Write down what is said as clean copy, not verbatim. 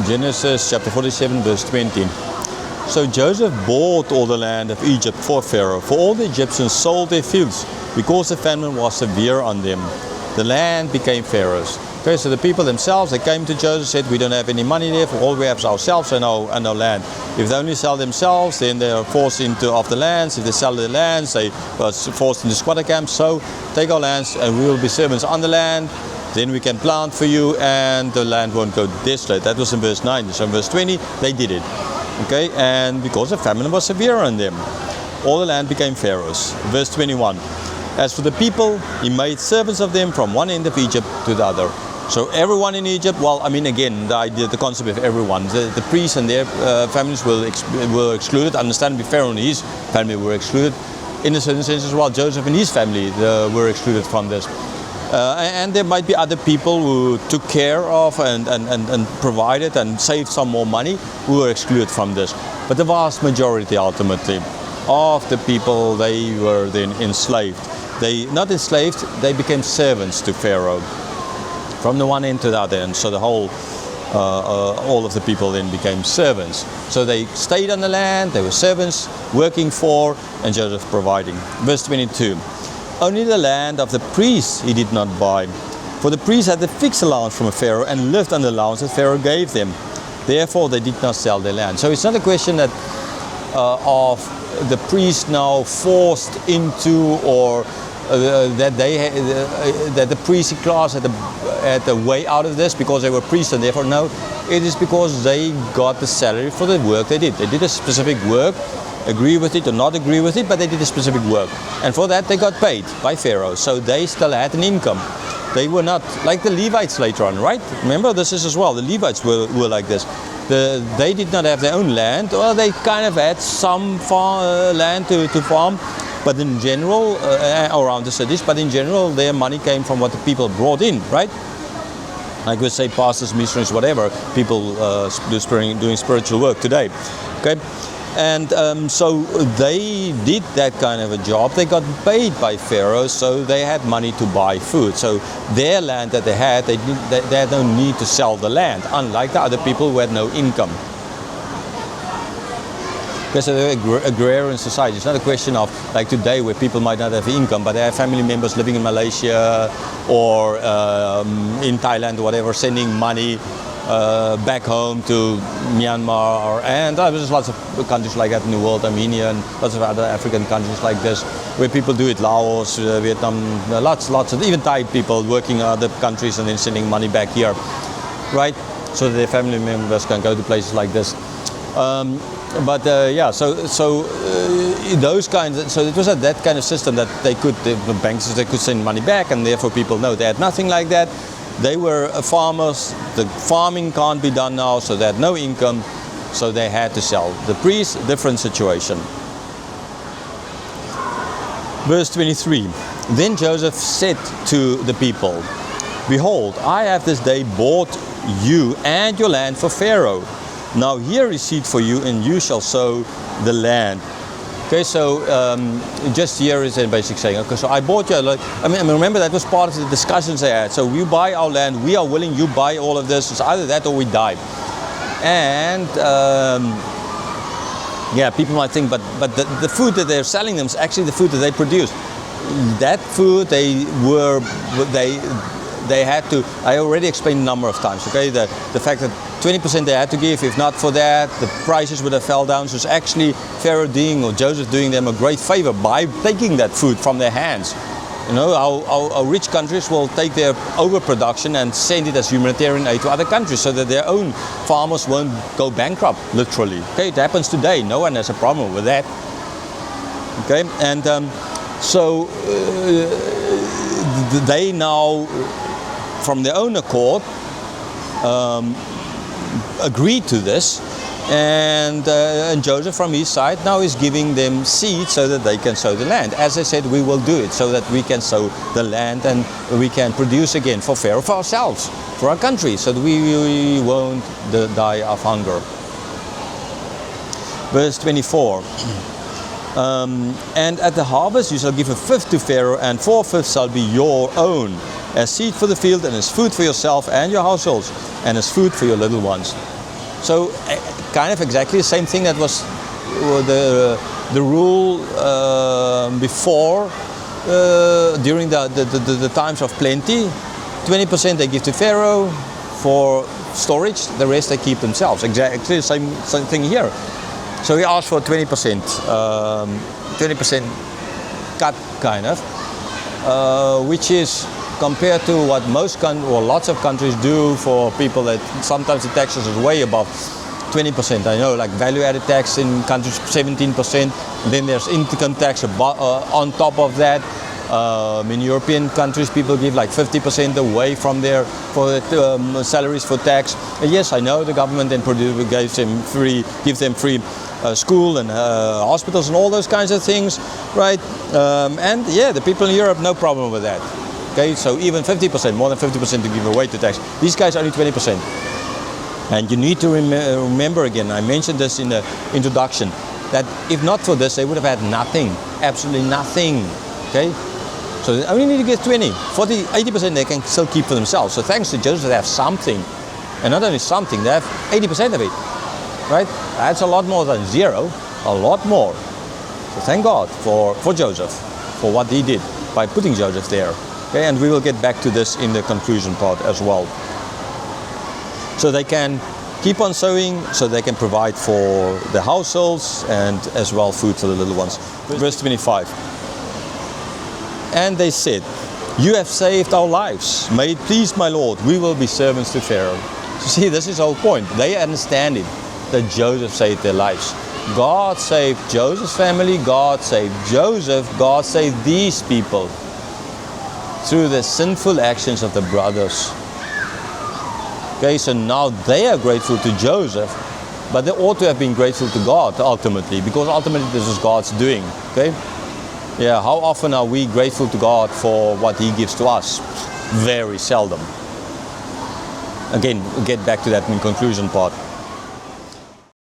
Genesis chapter 47 verse 20. So Joseph bought all the land of Egypt for Pharaoh, for all the Egyptians sold their fields, because the famine was severe on them. The land became Pharaoh's. Okay, so the people themselves, they came to Joseph, said, we don't have any money left, all we have is ourselves and our land. If they only sell themselves, then they are forced into off the lands. If they sell their lands, they are forced into squatter camps. So take our lands and we will be servants on the land. Then we can plant for you and the land won't go desolate. That was in verse 9. So in verse 20, they did it. Okay, and because the famine was severe on them, all the land became Pharaoh's. Verse 21. As for the people, he made servants of them from one end of Egypt to the other. So everyone in Egypt, well, I mean, again, the idea, the concept of everyone, the priests and their families were excluded. Understandably, Pharaoh and his family were excluded. In a certain sense as well, Joseph and his family were excluded from this. And there might be other people who took care of and provided and saved some more money who were excluded from this. But the vast majority, ultimately, of the people, they were then enslaved. They, not enslaved, they became servants to Pharaoh. From the one end to the other end, so the whole, all of the people then became servants. So they stayed on the land, they were servants, working for, and Joseph providing. Verse 22, only the land of the priests he did not buy, for the priests had a fixed allowance from Pharaoh and lived on the allowance that Pharaoh gave them. Therefore they did not sell their land. So it's not a question that of the priests now forced into, or that the priestly class had a way out of this because they were priests, and therefore no, it is because they got the salary for the work they did. They did a specific work, agree with it or not agree with it, but they did a specific work, and for that they got paid by Pharaoh. So they still had an income. They were not like the Levites later on, right? Remember, this is as well, the Levites were like this. They did not have their own land, or they kind of had some land to farm, but in general, around the cities, but in general, their money came from what the people brought in, right? Like we say, pastors, missionaries, whatever, people doing spiritual work today, okay? And so they did that kind of a job. They got paid by Pharaoh, so they had money to buy food. So their land that they had no need to sell the land, unlike the other people who had no income. Because they're agrarian society. It's not a question of like today where people might not have income, but they have family members living in Malaysia or in Thailand or whatever, sending money back home to Myanmar, and there's lots of countries like that in the world, Armenia and lots of other African countries like this, where people do it, Laos, Vietnam, lots of, even Thai people working in other countries and then sending money back here, right? So that their family members can go to places like this. Yeah, so those kinds, so it was that kind of system that they could, the banks, they could send money back, and therefore people know they had nothing like that. They were farmers, the farming can't be done now, so they had no income, so they had to sell. The priests, different situation. Verse 23, then Joseph said to the people, behold, I have this day bought you and your land for Pharaoh. Now here is seed for you, and you shall sow the land. Okay, so just here is a basic saying. Okay, so I bought you. I mean, remember that was part of the discussions they had. So you buy our land, we are willing. You buy all of this. It's either that or we die. And yeah, people might think, but the food that they're selling them is actually the food that they produce. That food they had to. I already explained a number of times. Okay, the fact that 20% they had to give. If not for that, the prices would have fell down. So it's actually Pharaoh doing, or Joseph doing them a great favor by taking that food from their hands. You know, our rich countries will take their overproduction and send it as humanitarian aid to other countries so that their own farmers won't go bankrupt, literally. Okay, it happens today. No one has a problem with that. Okay, and so they now, from their own accord, agreed to this, and Joseph from his side now is giving them seed so that they can sow the land. As I said, we will do it so that we can sow the land and we can produce again for Pharaoh, for ourselves, for our country, so that we won't die of hunger. Verse 24. And at the harvest you shall give a fifth to Pharaoh, and 4/5 shall be your own, as seed for the field, and as food for yourself and your households, and as food for your little ones. So kind of exactly the same thing that was the rule before, during the times of plenty. 20% they give to Pharaoh for storage, the rest they keep themselves. Exactly the same thing here. So he asked for 20%, 20% cut, kind of, which is compared to what lots of countries do for people that sometimes the taxes is way above 20%. I know, like value-added tax in countries 17%. Then there's income tax on top of that. In European countries, people give like 50% away from their salaries for tax. And yes, I know the government then gives them free school and hospitals and all those kinds of things, right? And yeah, the people in Europe, no problem with that. Okay, so even 50%, more than 50% to give away to tax. These guys only 20%. And you need to remember again, I mentioned this in the introduction, that if not for this, they would have had nothing, absolutely nothing. Okay, so they only need to get 20, 40, 80% they can still keep for themselves. So thanks to Joseph, they have something. And not only something, they have 80% of it, right? That's a lot more than zero, a lot more. So thank God for Joseph, for what he did by putting Joseph there. Okay, and we will get back to this in the conclusion part as well. So they can keep on sowing, so they can provide for the households and as well food for the little ones. Verse 25. And they said, "You have saved our lives. May it please my Lord, we will be servants to Pharaoh." So see, this is the whole point. They understand it, that Joseph saved their lives. God saved Joseph's family, God saved Joseph, God saved these people through the sinful actions of the brothers. Okay, so now they are grateful to Joseph, but they ought to have been grateful to God ultimately, because ultimately this is God's doing. Okay, yeah, how often are we grateful to God for what He gives to us? Very seldom. Again, we'll get back to that in the conclusion part.